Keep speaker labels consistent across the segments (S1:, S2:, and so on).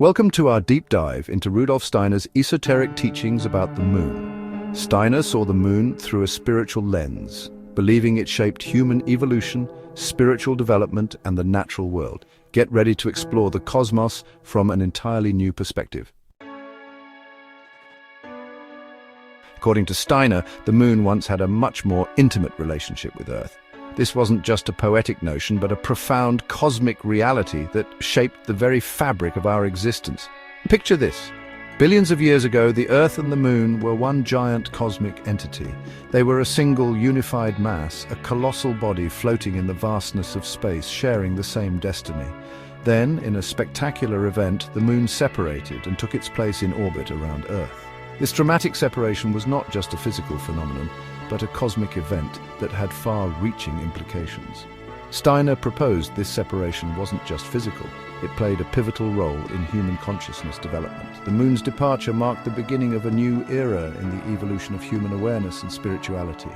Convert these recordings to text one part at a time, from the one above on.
S1: Welcome to our deep dive into Rudolf Steiner's esoteric teachings about the moon. Steiner saw the moon through a spiritual lens, believing it shaped human evolution, spiritual development, and the natural world. Get ready to explore the cosmos from an entirely new perspective. According to Steiner, the moon once had a much more intimate relationship with Earth. This wasn't just a poetic notion, but a profound cosmic reality that shaped the very fabric of our existence. Picture this. Billions of years ago, the Earth and the Moon were one giant cosmic entity. They were a single, unified mass, a colossal body floating in the vastness of space, sharing the same destiny. Then, in a spectacular event, the Moon separated and took its place in orbit around Earth. This dramatic separation was not just a physical phenomenon, but a cosmic event that had far-reaching implications. Steiner proposed this separation wasn't just physical. It played a pivotal role in human consciousness development. The moon's departure marked the beginning of a new era in the evolution of human awareness and spirituality.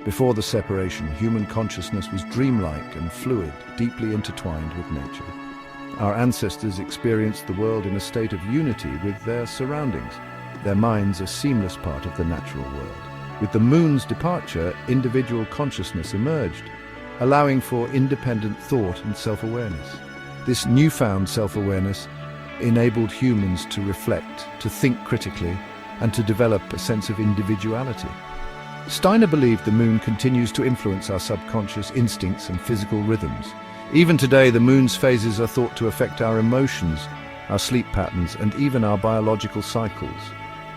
S1: Before the separation, human consciousness was dreamlike and fluid, deeply intertwined with nature. Our ancestors experienced the world in a state of unity with their surroundings, their minds a seamless part of the natural world. With the moon's departure, individual consciousness emerged, allowing for independent thought and self-awareness. This newfound self-awareness enabled humans to reflect, to think critically, and to develop a sense of individuality. Steiner believed the moon continues to influence our subconscious instincts and physical rhythms. Even today, the moon's phases are thought to affect our emotions, our sleep patterns, and even our biological cycles.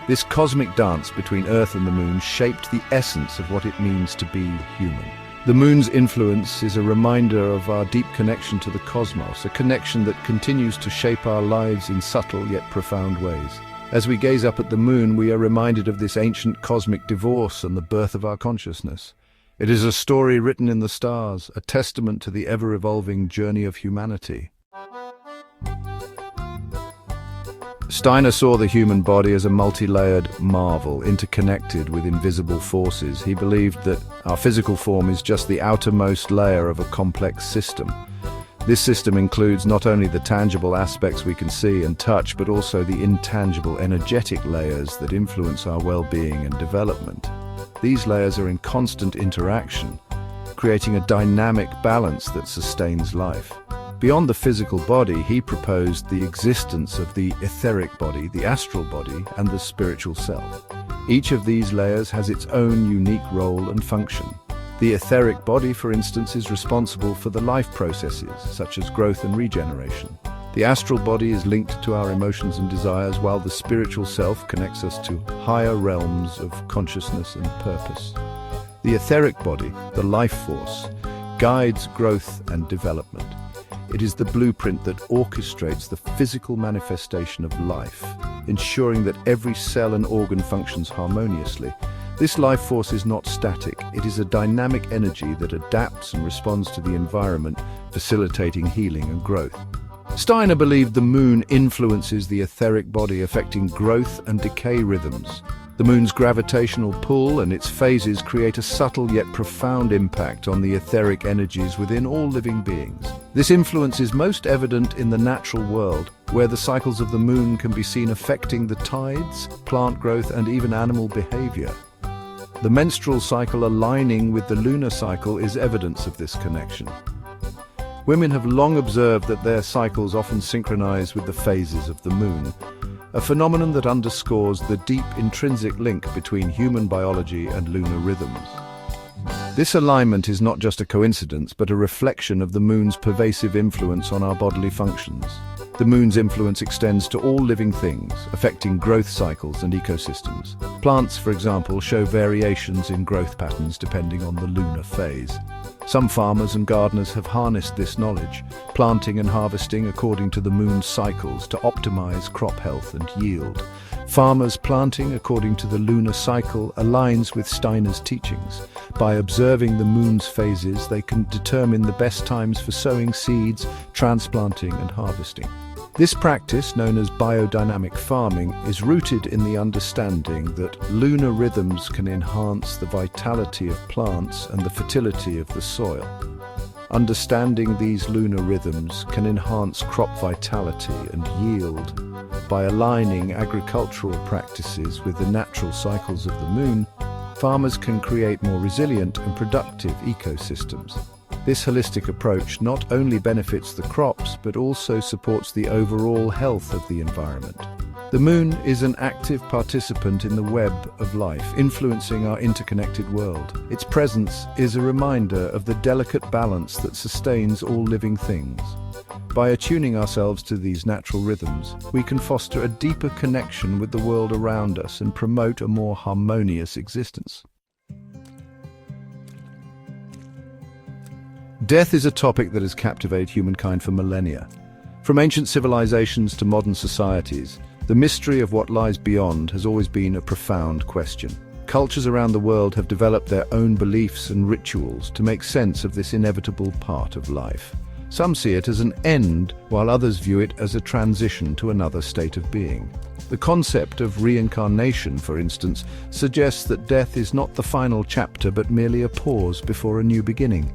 S1: This cosmic dance between Earth and the moon shaped the essence of what it means to be human. The moon's influence is a reminder of our deep connection to the cosmos, a connection that continues to shape our lives in subtle yet profound ways. As we gaze up at the moon, we are reminded of this ancient cosmic divorce and the birth of our consciousness. It is a story written in the stars, a testament to the ever-evolving journey of humanity. Steiner saw the human body as a multi-layered marvel, interconnected with invisible forces. He believed that our physical form is just the outermost layer of a complex system. This system includes not only the tangible aspects we can see and touch, but also the intangible, energetic layers that influence our well-being and development. These layers are in constant interaction, creating a dynamic balance that sustains life. Beyond the physical body, he proposed the existence of the etheric body, the astral body, and the spiritual self. Each of these layers has its own unique role and function. The etheric body, for instance, is responsible for the life processes, such as growth and regeneration. The astral body is linked to our emotions and desires, while the spiritual self connects us to higher realms of consciousness and purpose. The etheric body, the life force, guides growth and development. It is the blueprint that orchestrates the physical manifestation of life, ensuring that every cell and organ functions harmoniously. This life force is not static. It is a dynamic energy that adapts and responds to the environment, facilitating healing and growth. Steiner believed the moon influences the etheric body, affecting growth and decay rhythms. The moon's gravitational pull and its phases create a subtle yet profound impact on the etheric energies within all living beings. This influence is most evident in the natural world, where the cycles of the moon can be seen affecting the tides, plant growth, and even animal behavior. The menstrual cycle aligning with the lunar cycle is evidence of this connection. Women have long observed that their cycles often synchronize with the phases of the moon, a phenomenon that underscores the deep intrinsic link between human biology and lunar rhythms. This alignment is not just a coincidence, but a reflection of the moon's pervasive influence on our bodily functions. The moon's influence extends to all living things, affecting growth cycles and ecosystems. Plants, for example, show variations in growth patterns depending on the lunar phase. Some farmers and gardeners have harnessed this knowledge, planting and harvesting according to the moon's cycles to optimize crop health and yield. Farmers planting according to the lunar cycle aligns with Steiner's teachings. By observing the moon's phases, they can determine the best times for sowing seeds, transplanting, and harvesting. This practice, known as biodynamic farming, is rooted in the understanding that lunar rhythms can enhance the vitality of plants and the fertility of the soil. Understanding these lunar rhythms can enhance crop vitality and yield. By aligning agricultural practices with the natural cycles of the moon, farmers can create more resilient and productive ecosystems. This holistic approach not only benefits the crops but also supports the overall health of the environment. The moon is an active participant in the web of life, influencing our interconnected world. Its presence is a reminder of the delicate balance that sustains all living things. By attuning ourselves to these natural rhythms, we can foster a deeper connection with the world around us and promote a more harmonious existence. Death is a topic that has captivated humankind for millennia. From ancient civilizations to modern societies, the mystery of what lies beyond has always been a profound question. Cultures around the world have developed their own beliefs and rituals to make sense of this inevitable part of life. Some see it as an end, while others view it as a transition to another state of being. The concept of reincarnation, for instance, suggests that death is not the final chapter but merely a pause before a new beginning.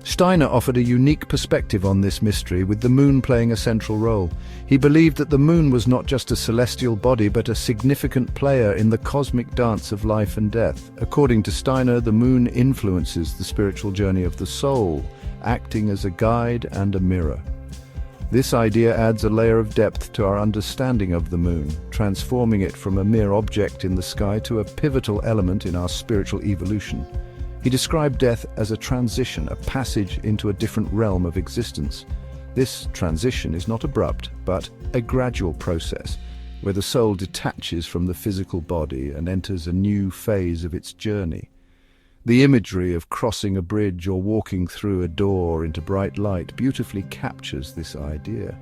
S1: Steiner offered a unique perspective on this mystery, with the moon playing a central role. He believed that the moon was not just a celestial body but a significant player in the cosmic dance of life and death. According to Steiner, the moon influences the spiritual journey of the soul, acting as a guide and a mirror. This idea adds a layer of depth to our understanding of the moon, transforming it from a mere object in the sky to a pivotal element in our spiritual evolution. He described death as a transition, a passage into a different realm of existence. This transition is not abrupt, but a gradual process, where the soul detaches from the physical body and enters a new phase of its journey. The imagery of crossing a bridge or walking through a door into bright light beautifully captures this idea.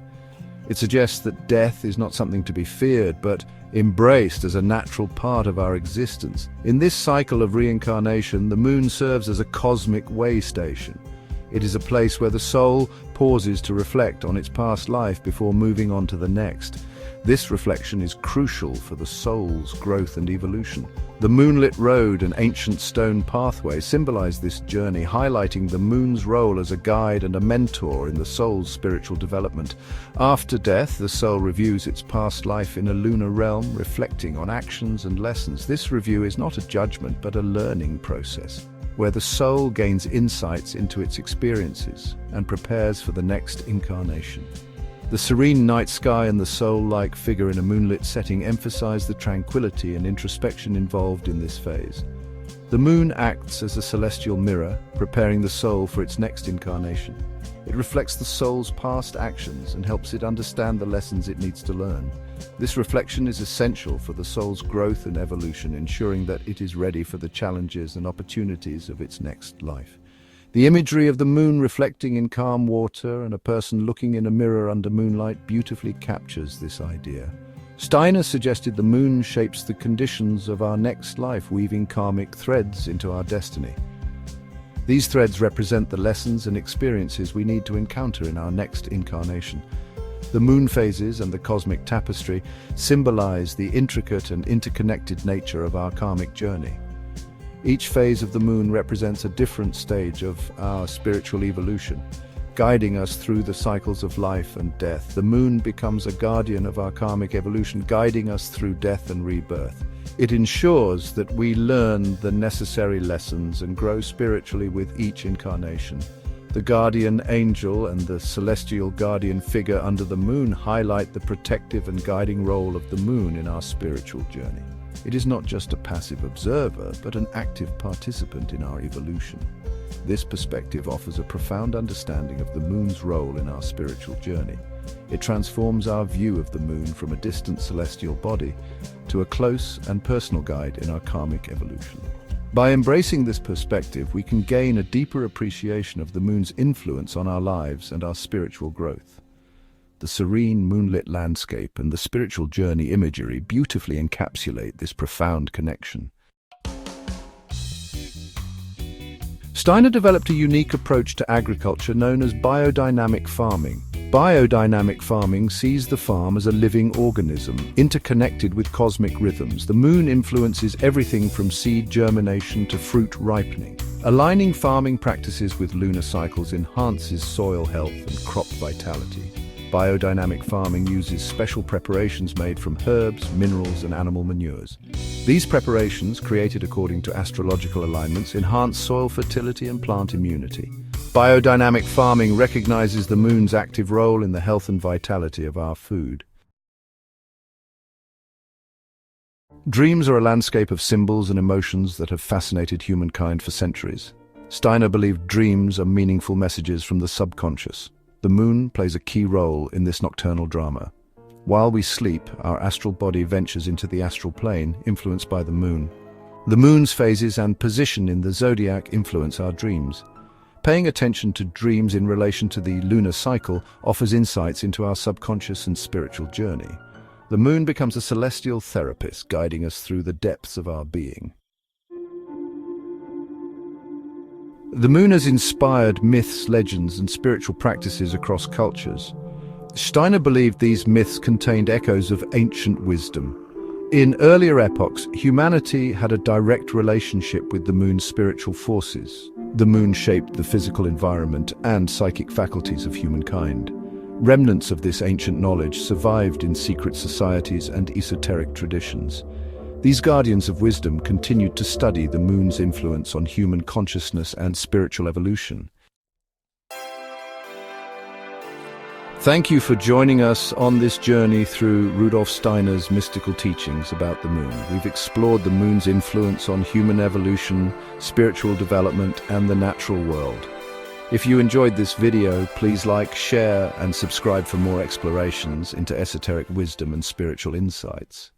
S1: It suggests that death is not something to be feared, but embraced as a natural part of our existence. In this cycle of reincarnation, the moon serves as a cosmic way station. It is a place where the soul pauses to reflect on its past life before moving on to the next. This reflection is crucial for the soul's growth and evolution. The moonlit road and ancient stone pathway symbolize this journey, highlighting the moon's role as a guide and a mentor in the soul's spiritual development. After death, the soul reviews its past life in a lunar realm, reflecting on actions and lessons. This review is not a judgment, but a learning process, where the soul gains insights into its experiences and prepares for the next incarnation. The serene night sky and the soul-like figure in a moonlit setting emphasize the tranquility and introspection involved in this phase. The moon acts as a celestial mirror, preparing the soul for its next incarnation. It reflects the soul's past actions and helps it understand the lessons it needs to learn. This reflection is essential for the soul's growth and evolution, ensuring that it is ready for the challenges and opportunities of its next life. The imagery of the moon reflecting in calm water and a person looking in a mirror under moonlight beautifully captures this idea. Steiner suggested the moon shapes the conditions of our next life, weaving karmic threads into our destiny. These threads represent the lessons and experiences we need to encounter in our next incarnation. The moon phases and the cosmic tapestry symbolize the intricate and interconnected nature of our karmic journey. Each phase of the moon represents a different stage of our spiritual evolution, guiding us through the cycles of life and death. The moon becomes a guardian of our karmic evolution, guiding us through death and rebirth. It ensures that we learn the necessary lessons and grow spiritually with each incarnation. The guardian angel and the celestial guardian figure under the moon highlight the protective and guiding role of the moon in our spiritual journey. It is not just a passive observer, but an active participant in our evolution. This perspective offers a profound understanding of the moon's role in our spiritual journey. It transforms our view of the moon from a distant celestial body to a close and personal guide in our karmic evolution. By embracing this perspective, we can gain a deeper appreciation of the moon's influence on our lives and our spiritual growth. The serene moonlit landscape and the spiritual journey imagery beautifully encapsulate this profound connection. Steiner developed a unique approach to agriculture known as biodynamic farming. Biodynamic farming sees the farm as a living organism, interconnected with cosmic rhythms. The moon influences everything from seed germination to fruit ripening. Aligning farming practices with lunar cycles enhances soil health and crop vitality. Biodynamic farming uses special preparations made from herbs, minerals, and animal manures. These preparations, created according to astrological alignments, enhance soil fertility and plant immunity. Biodynamic farming recognizes the moon's active role in the health and vitality of our food. Dreams are a landscape of symbols and emotions that have fascinated humankind for centuries. Steiner believed dreams are meaningful messages from the subconscious. The moon plays a key role in this nocturnal drama. While we sleep, our astral body ventures into the astral plane, influenced by the moon. The moon's phases and position in the zodiac influence our dreams. Paying attention to dreams in relation to the lunar cycle offers insights into our subconscious and spiritual journey. The moon becomes a celestial therapist, guiding us through the depths of our being. The moon has inspired myths, legends, and spiritual practices across cultures. Steiner believed these myths contained echoes of ancient wisdom. In earlier epochs, humanity had a direct relationship with the moon's spiritual forces. The moon shaped the physical environment and psychic faculties of humankind. Remnants of this ancient knowledge survived in secret societies and esoteric traditions. These guardians of wisdom continued to study the moon's influence on human consciousness and spiritual evolution. Thank you for joining us on this journey through Rudolf Steiner's mystical teachings about the moon. We've explored the moon's influence on human evolution, spiritual development, and the natural world. If you enjoyed this video, please like, share, and subscribe for more explorations into esoteric wisdom and spiritual insights.